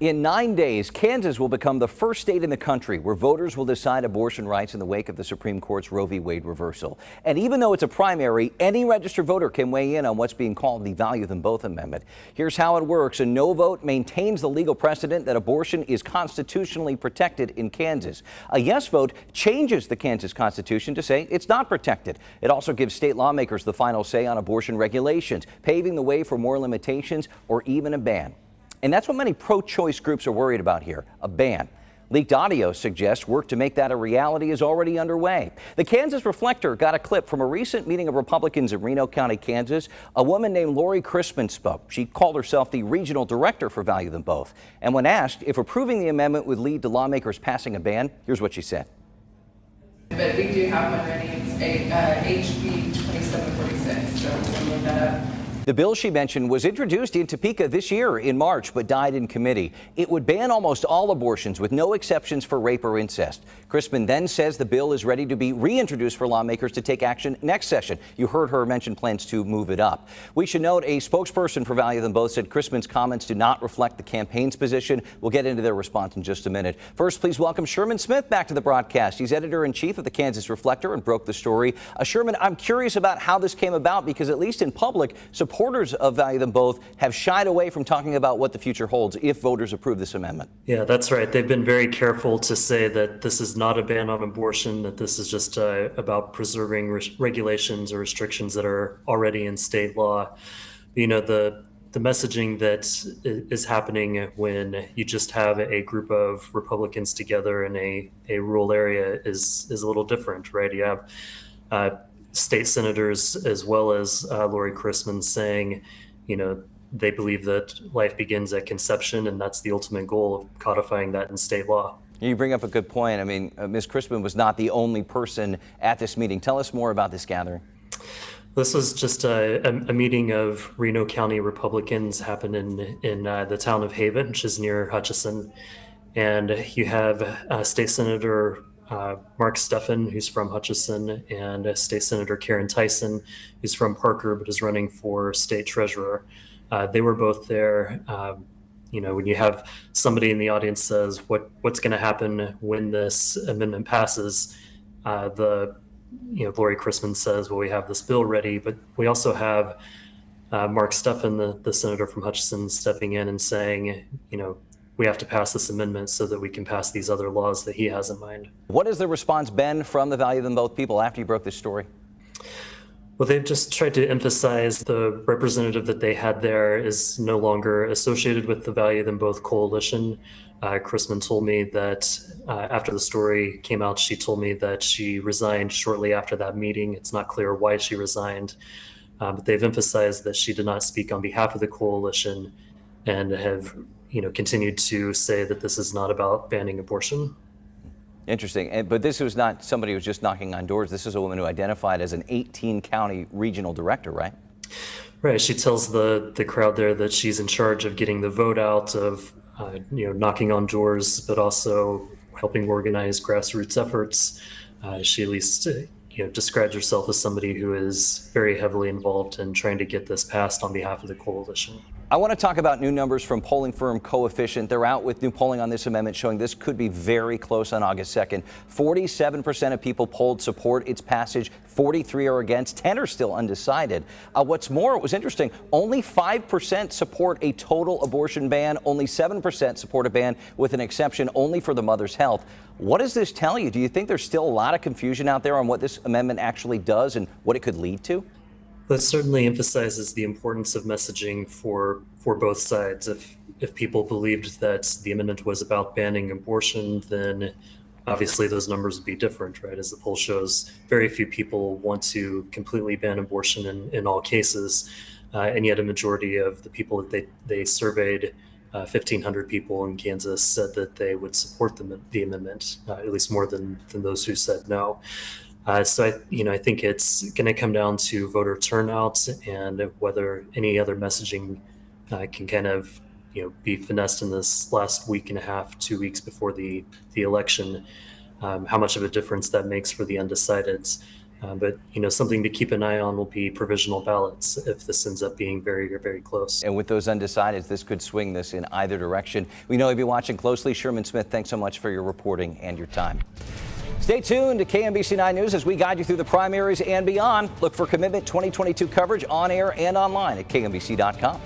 In 9 days, Kansas will become the first state in the country where voters will decide abortion rights in the wake of the Supreme Court's Roe v. Wade reversal. And even though it's a primary, any registered voter can weigh in on what's being called the Value Them Both Amendment. Here's how it works. A no vote maintains the legal precedent that abortion is constitutionally protected in Kansas. A yes vote changes the Kansas Constitution to say it's not protected. It also gives state lawmakers the final say on abortion regulations, paving the way for more limitations or even a ban. And that's what many pro-choice groups are worried about here, a ban. Leaked audio suggests work to make that a reality is already underway. The Kansas Reflector got a clip from a recent meeting of Republicans in Reno County, Kansas. A woman named Lori Crispin spoke. She called herself the regional director for Value Them Both. And when asked if approving the amendment would lead to lawmakers passing a ban, here's what she said. But we do have one ready. It's HB 2746, so we'll look that up. The bill she mentioned was introduced in Topeka this year in March, but died in committee. It would ban almost all abortions with no exceptions for rape or incest. Crispin then says the bill is ready to be reintroduced for lawmakers to take action next session. You heard her mention plans to move it up. We should note a spokesperson for Value Them Both said Crispin's comments do not reflect the campaign's position. We'll get into their response in just a minute. First, please welcome Sherman Smith back to the broadcast. He's editor-in-chief of the Kansas Reflector and broke the story. Sherman, I'm curious about how this came about because at least in public, supporters of Value Them Both have shied away from talking about what the future holds if voters approve this amendment. Yeah, that's right. They've been very careful to say that this is not a ban on abortion, that this is just about preserving regulations or restrictions that are already in state law. You know, the messaging that is happening when you just have a group of Republicans together in a rural area is a little different, right? You have state senators as well as Lori Crispin saying, you know, they believe that life begins at conception, and that's the ultimate goal of codifying that in state law. You bring up a good point. I mean, Ms. Crispin was not the only person at this meeting. Tell us more about this gathering. This was just a meeting of Reno County Republicans happened in the town of Haven, which is near Hutchinson. And you have State Senator Mark Steffen, who's from Hutchinson, and State Senator Karen Tyson, who's from Parker, but is running for state treasurer. They were both there. You know, when you have somebody in the audience says what's going to happen when this amendment passes, Lori Crispin says, well, we have this bill ready, but we also have Mark Steffen, the senator from Hutchinson, stepping in and saying, you know, we have to pass this amendment so that we can pass these other laws that he has in mind. What has the response been from the Value Them Both people after you broke this story? Well, they've just tried to emphasize the representative that they had there is no longer associated with the Value Them Both coalition. Crispin told me that after the story came out, she told me that she resigned shortly after that meeting. It's not clear why she resigned, but they've emphasized that she did not speak on behalf of the coalition and have, you know, continued to say that this is not about banning abortion. Interesting. But this was not somebody who was just knocking on doors. This is a woman who identified as an 18-county regional director, right? Right. She tells the crowd there that she's in charge of getting the vote out, of knocking on doors, but also helping organize grassroots efforts. She at least describes herself as somebody who is very heavily involved in trying to get this passed on behalf of the coalition. I want to talk about new numbers from polling firm Coefficient. They're out with new polling on this amendment showing this could be very close on August 2nd. 47% of people polled support its passage, 43 are against, 10 are still undecided. What's more, it was interesting, only 5% support a total abortion ban, only 7% support a ban with an exception only for the mother's health. What does this tell you? Do you think there's still a lot of confusion out there on what this amendment actually does and what it could lead to? That certainly emphasizes the importance of messaging for both sides. If people believed that the amendment was about banning abortion, then obviously those numbers would be different, right? As the poll shows, very few people want to completely ban abortion in all cases, and yet a majority of the people that they surveyed, 1,500 people in Kansas, said that they would support the amendment, at least more than those who said no. So I think it's going to come down to voter turnout and whether any other messaging can kind of be finessed in this last week and a half, 2 weeks before the election. How much of a difference that makes for the undecideds. But something to keep an eye on will be provisional ballots if this ends up being very, very close. And with those undecideds, this could swing this in either direction. We know you'll be watching closely. Sherman Smith, thanks so much for your reporting and your time. Stay tuned to KMBC 9 News as we guide you through the primaries and beyond. Look for Commitment 2022 coverage on air and online at KMBC.com.